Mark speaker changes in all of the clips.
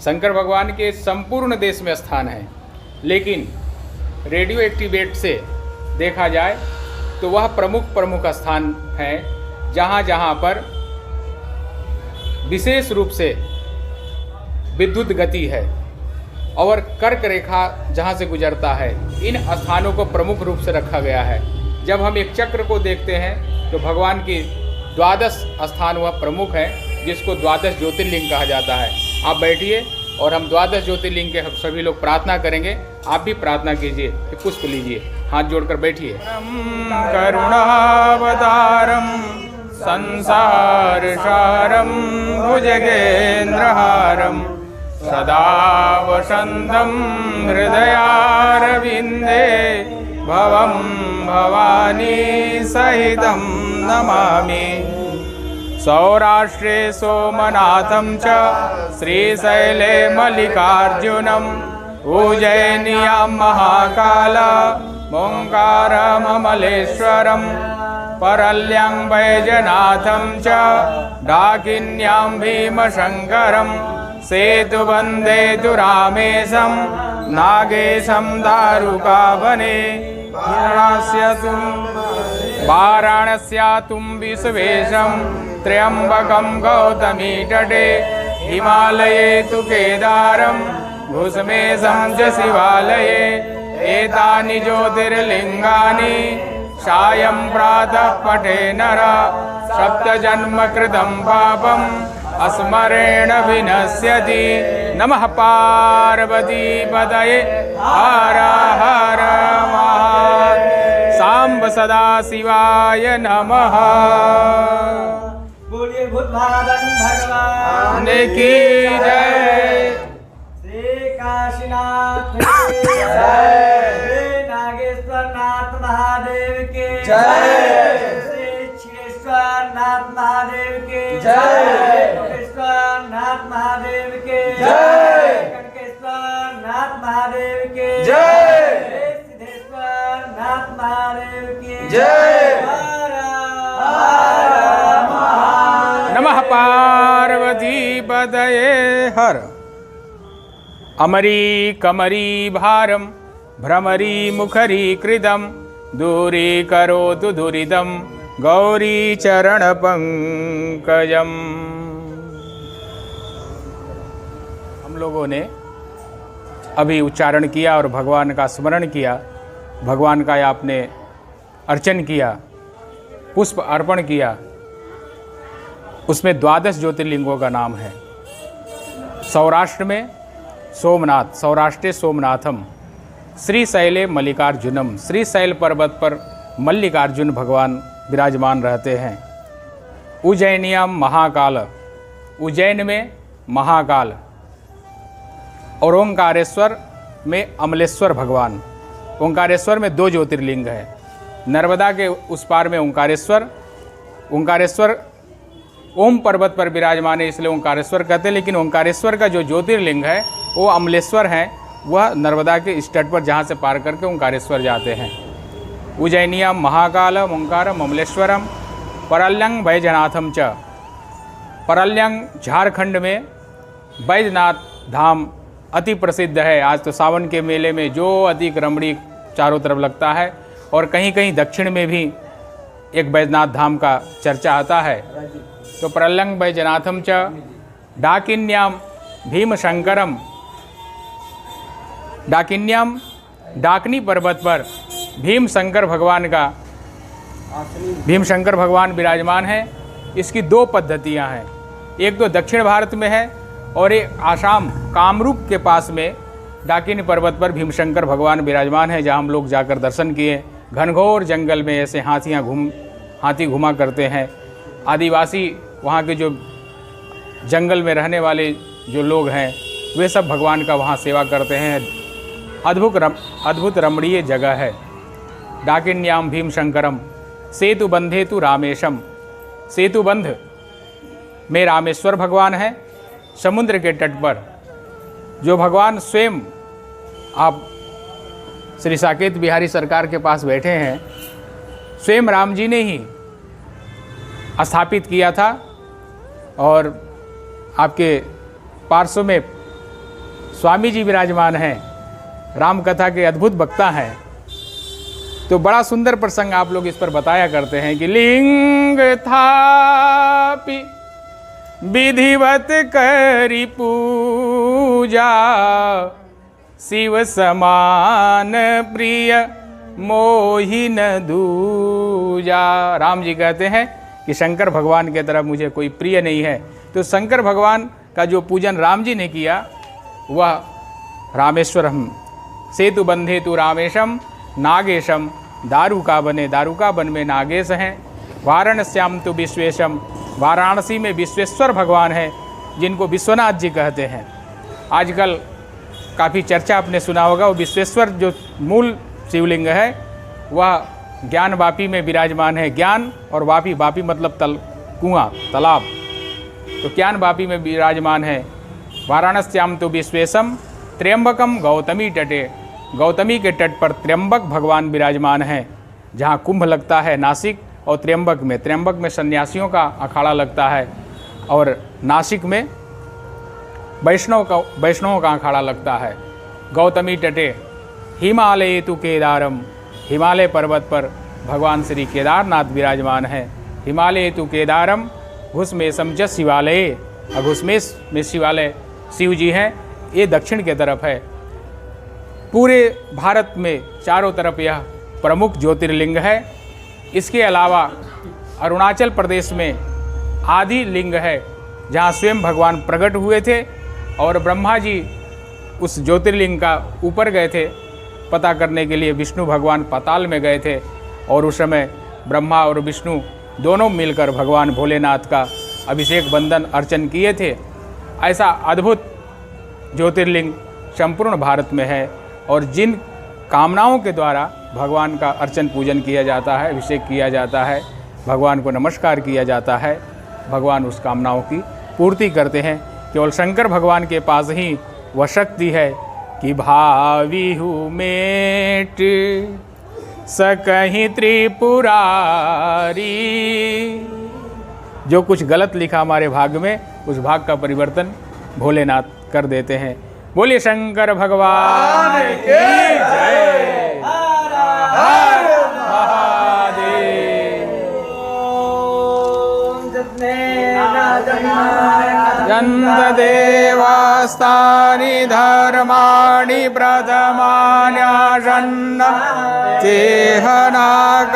Speaker 1: शंकर भगवान के संपूर्ण देश में स्थान है, लेकिन रेडियो एक्टिवेट से देखा जाए तो वह प्रमुख स्थान है जहाँ जहाँ पर विशेष रूप से विद्युत गति है और कर्क रेखा जहाँ से गुजरता है, इन स्थानों को प्रमुख रूप से रखा गया है। जब हम एक चक्र को देखते हैं तो भगवान की 12 स्थान वह प्रमुख है, जिसको 12 ज्योतिर्लिंग कहा जाता है। आप बैठिए और हम 12 ज्योतिर्लिंग के सभी लोग प्रार्थना करेंगे। आप भी प्रार्थना कीजिए, पुष्प लीजिए, हाथ जोड़कर बैठिए। करुणावतारम संसार सारम भुजगेन्द्रहारम सदा वसंतम हृदयारविंदे भवम भवानी सहितं नमामि। सौराष्ट्रे सोमनाथं च श्रीशैले मल्लिकार्जुनम् उज्जयिन्यां महाकालमोङ्कारममलेश्वरम् परल्यं वैजनाथं च डाकिन्यां भीमशङ्करम् सेतुबन्धे तु रामेशं नागेशं दारुकावने वाराणस्यातुं विश्वेशं त्र्यम्बकं गौतमी तटे हिमालये तु केदारं घुसमेशं च शिवालये एतानि ज्योतिर्लिङ्गानि सायं प्रातः पठे नर सप्तजन्मकृतं पापम् अस्मरेण विनश्यति। नमः पार्वती पतये हर हर महादेव। सांब सदा शिवाय नमः।
Speaker 2: बोलिए भूत भावन भगवान
Speaker 1: की जय।
Speaker 2: श्री काशीनाथ की जय। श्री नागेश्वर नाथ महादेव के
Speaker 3: जय।
Speaker 2: श्री क्षीरेश्वर नाथ महादेव के
Speaker 3: जय।
Speaker 2: कोटेश्वर नाथ महादेव के
Speaker 3: जय।
Speaker 2: कनकेश्वर नाथ महादेव के
Speaker 3: जय।
Speaker 2: सिद्धेश्वर नाथ महादेव के
Speaker 3: जय।
Speaker 2: हर हर महादेव।
Speaker 1: नमः पार्वती पतये हर। अमरी कमरी भारम भ्रमरी मुखरी कृदम दूरीकरोतु दुरिदम गौरी चरण पंकजम। हम लोगों ने अभी उच्चारण किया और भगवान का स्मरण किया, भगवान का आपने अर्चन किया, पुष्प अर्पण किया। उसमें 12 ज्योतिर्लिंगों का नाम है। सौराष्ट्र में सोमनाथ, सौराष्ट्रे सोमनाथम, श्रीशैले मल्लिकार्जुनम, श्रीशैल पर्वत पर मल्लिकार्जुन भगवान विराजमान रहते हैं। उज्जैनियाम महाकाल, उज्जैन में महाकाल, और ओंकारेश्वर में अमलेश्वर भगवान। ओंकारेश्वर में 2 ज्योतिर्लिंग है। नर्मदा के उस पार में ओंकारेश्वर, ओंकारेश्वर ओम पर्वत पर विराजमान है, इसलिए ओंकारेश्वर कहते हैं। लेकिन ओंकारेश्वर का जो ज्योतिर्लिंग है वो अमलेश्वर है, वह नर्मदा के इस तट पर जहाँ से पार करके ओंकारेश्वर जाते हैं। उज्जैनियाम महाकालम ओंकारम अमलेश्वरम परल्यंग वैजनाथम च। परल्यंग झारखंड में बैजनाथ धाम अति प्रसिद्ध है। आज तो सावन के मेले में जो अधिक रमणीक चारों तरफ लगता है, और कहीं कहीं दक्षिण में भी एक बैजनाथ धाम का चर्चा आता है। तो परल्यंग बैजनाथम च डाकिन्याम भीमशंकरम, डाकिन्याम डाकनी पर्वत पर भीमशंकर भगवान का, भीमशंकर भगवान विराजमान है। इसकी 2 पद्धतियां हैं, एक तो दक्षिण भारत में है और एक आसाम कामरूप के पास में डाकिनी पर्वत पर भीमशंकर भगवान विराजमान है, जहां हम लोग जाकर दर्शन किए। घनघोर जंगल में ऐसे हाथी घुमा करते हैं। आदिवासी वहाँ के जो जंगल में रहने वाले जो लोग हैं वे सब भगवान का वहाँ सेवा करते हैं। अद्भुत रमणीय जगह है। डाकिन्याम भीमशंकरम सेतुबंधे तु रामेशम, सेतुबंध में रामेश्वर भगवान है। समुद्र के तट पर जो भगवान स्वयं, आप श्री साकेत बिहारी सरकार के पास बैठे हैं, स्वयं राम जी ने ही स्थापित किया था। और आपके पार्श्व में स्वामी जी विराजमान हैं, राम कथा के अद्भुत वक्ता हैं। तो बड़ा सुंदर प्रसंग आप लोग इस पर बताया करते हैं कि लिंग थापि विधिवत करी पूजा, शिव समान प्रिय मोहि न दूजा। राम जी कहते हैं कि शंकर भगवान के तरफ मुझे कोई प्रिय नहीं है। तो शंकर भगवान का जो पूजन राम जी ने किया वह रामेश्वरम सेतु बंधे तु रामेशम नागेशम, दारुका बने दारुका बन में नागेश हैं। वाराणस्याम तो विश्वेशम, वाराणसी में विश्वेश्वर भगवान हैं जिनको विश्वनाथ जी कहते हैं। आजकल काफ़ी चर्चा आपने सुना होगा, वो विश्वेश्वर जो मूल शिवलिंग है वह ज्ञान वापी में विराजमान है। ज्ञान और वापी, वापी मतलब कुआं तालाब, तो ज्ञान वापी में विराजमान है। वाराणस्याम तो विश्वेशम त्र्यंबकम गौतमी तटे, गौतमी के तट पर त्र्यंबक भगवान विराजमान हैं। जहाँ कुंभ लगता है नासिक और त्र्यंबक में सन्यासियों का अखाड़ा लगता है और नासिक में वैष्णवों का अखाड़ा लगता है। गौतमी तटे हिमालय तु केदारम, हिमालय पर्वत पर भगवान श्री केदारनाथ विराजमान हैं। हिमालय तु केदारम घुसमेशम च शिवालय, घुसमेश में शिवालय शिव जी हैं। ये दक्षिण के तरफ है। पूरे भारत में चारों तरफ यह प्रमुख ज्योतिर्लिंग है। इसके अलावा अरुणाचल प्रदेश में आदि लिंग है जहाँ स्वयं भगवान प्रकट हुए थे और ब्रह्मा जी उस ज्योतिर्लिंग का ऊपर गए थे पता करने के लिए। विष्णु भगवान पाताल में गए थे और उस समय ब्रह्मा और विष्णु दोनों मिलकर भगवान भोलेनाथ का अभिषेक बंदन अर्चन किए थे। ऐसा अद्भुत ज्योतिर्लिंग संपूर्ण भारत में है और जिन कामनाओं के द्वारा भगवान का अर्चन पूजन किया जाता है, अभिषेक किया जाता है, भगवान को नमस्कार किया जाता है, भगवान उस कामनाओं की पूर्ति करते हैं। केवल शंकर भगवान के पास ही वह शक्ति है कि भावी हूँ मेट सकहीं त्रिपुरारी। जो कुछ गलत लिखा हमारे भाग्य में, उस भाग का परिवर्तन भोलेनाथ कर देते हैं। बोलिए शंकर भगवान की जय। हर महादेव। जन्त देवास्तानि धर्माणि प्रथमान्यासन्न तेहनाक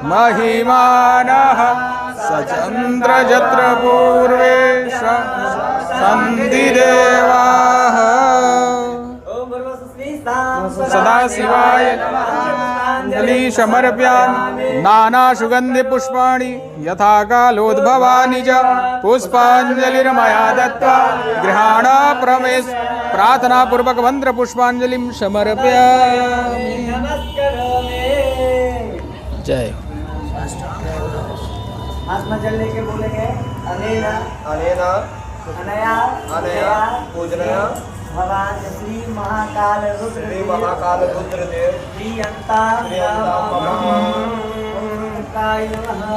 Speaker 1: महिमानः सचन्द्र जत्र पूर्वे सन्ति देवाः। सदा शिवाय अंजलि समर्पयामि। नाना सुगंधि पुष्पाणि यथा कालोद्भवानि च पुष्पांजलिर्मया दत्त्वा गृहाण प्रवेश। प्रार्थना पूर्वक मंत्र पुष्पांजलिं समर्पयामि। जय।
Speaker 2: हाथ में जल लेके बोलेंगे अनेना
Speaker 3: अनेना
Speaker 2: अनया
Speaker 3: अनया पूजनया
Speaker 2: भगवान श्री महाकाल रुद्र
Speaker 3: श्री महाकाल रुद्र देव
Speaker 2: प्रियंता
Speaker 3: प्रियंता
Speaker 2: काय नमः।